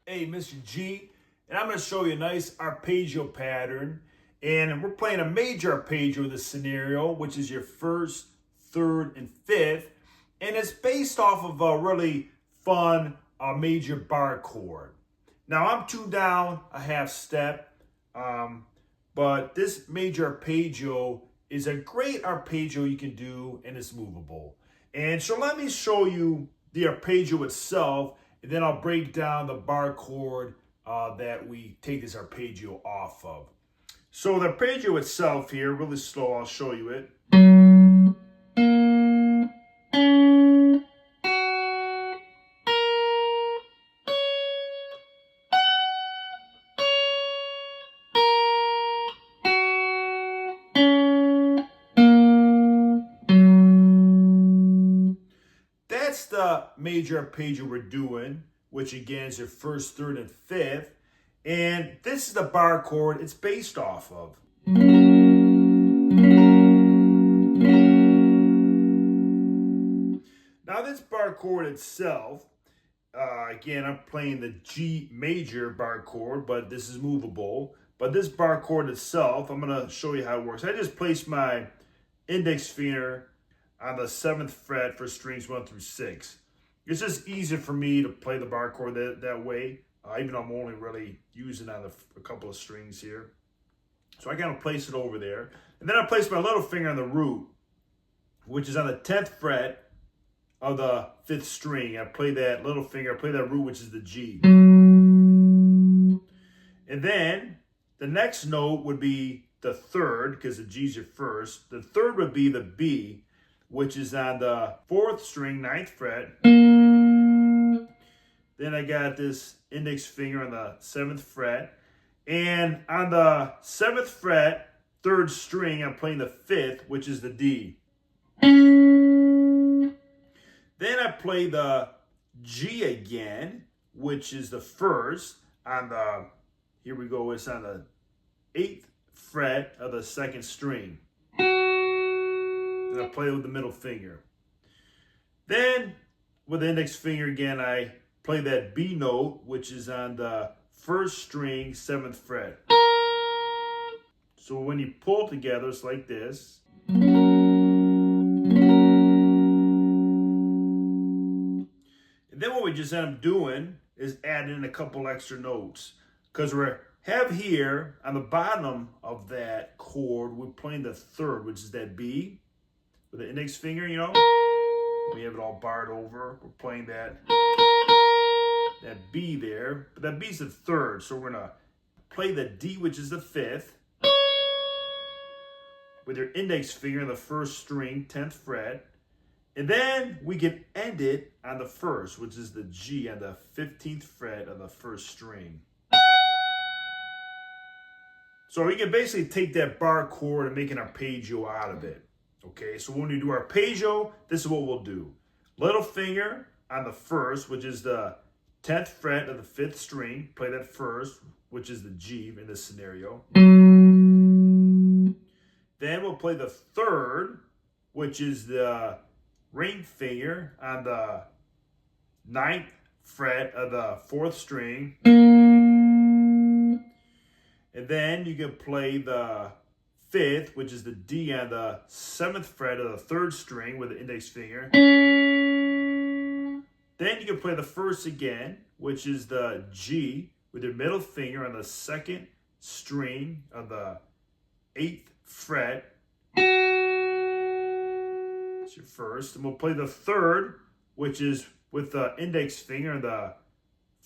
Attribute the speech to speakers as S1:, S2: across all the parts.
S1: Hey, Mr. G, and I'm going to show you a nice arpeggio pattern. And we're playing a major arpeggio in this scenario, which is your first, third, and fifth. And it's based off of a really fun major bar chord. Now, I'm tuned down a half step, but this major arpeggio is a great arpeggio you can do, and it's movable. And so let me show you the arpeggio itself, and then I'll break down the bar chord that we take this arpeggio off of. So the arpeggio itself here, really slow, I'll show you it. That's the major arpeggio we're doing, which again is your first, third, and fifth. And this is the bar chord it's based off of. Now this bar chord itself, again, I'm playing the G major bar chord, but this is movable. But this bar chord itself, I'm going to show you how it works. I just place my index finger on the 7th fret for strings 1 through 6. It's just easier for me to play the bar chord that way, even though I'm only really using on a couple of strings here. So I kind of place it over there. And then I place my little finger on the root, which is on the 10th fret of the 5th string. I play that little finger, I play that root, which is the G. And then the next note would be the 3rd, because the G's your first. The 3rd would be the B, which is on the 4th string, 9th fret. Then I got this index finger on the 7th fret. And on the 7th fret, 3rd string, I'm playing the 5th, which is the D. Then I play the G again, which is the 1st on the, here we go, it's on the 8th fret of the 2nd string. And I play with the middle finger. Then with the index finger again, I play that B note, which is on the 1st string, 7th fret. So when you pull together, it's like this. And then what we just end up doing is adding in a couple extra notes. Because we have here, on the bottom of that chord, we're playing the 3rd, which is that B. With the index finger, you know, we have it all barred over. We're playing that B there, but that B's the 3rd, so we're gonna play the D, which is the 5th, with your index finger on the 1st string, 10th fret, and then we can end it on the 1st, which is the G on the 15th fret of the 1st string. So we can basically take that bar chord and make an arpeggio out of it. Okay, so when we do arpeggio, this is what we'll do. Little finger on the 1st, which is the 10th fret of the 5th string. Play that 1st, which is the G in this scenario. Then we'll play the 3rd, which is the ring finger on the 9th fret of the 4th string. And then you can play the 5th, which is the D on the 7th fret of the 3rd string with the index finger. Then you can play the 1st again, which is the G with your middle finger on the 2nd string of the 8th fret. That's your 1st. And we'll play the 3rd, which is with the index finger on the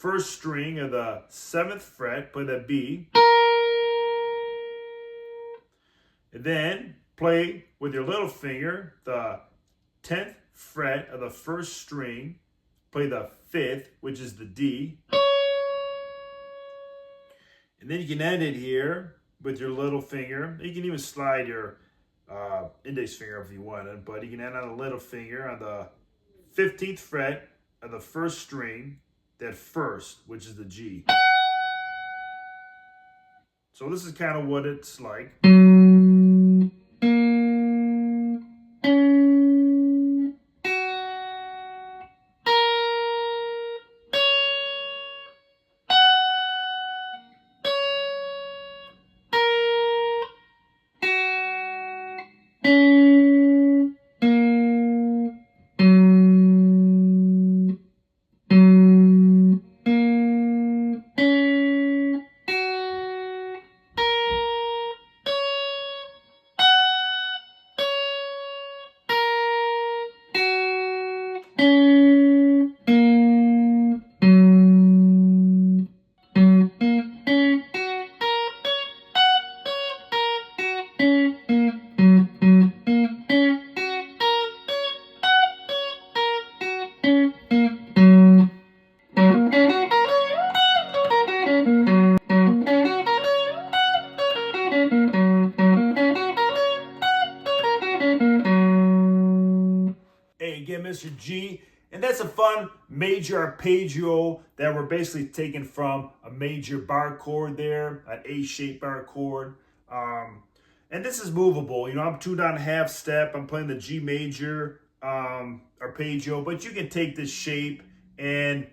S1: 1st string of the 7th fret. Play that B. And then play with your little finger the 10th fret of the 1st string. Play the 5th, which is the D. And then you can end it here with your little finger. You can even slide your index finger if you wanted, but you can end on the little finger on the 15th fret of the 1st string, that 1st, which is the G. So this is kind of what it's like. A, again, Mr. G. And that's a fun major arpeggio that we're basically taking from a major bar chord there, an A-shaped bar chord. And this is movable. You know, I'm 2 down half step. I'm playing the G major arpeggio, but you can take this shape and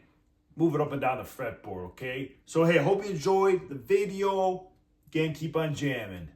S1: move it up and down the fretboard, okay? So, hey, I hope you enjoyed the video. Again, keep on jamming.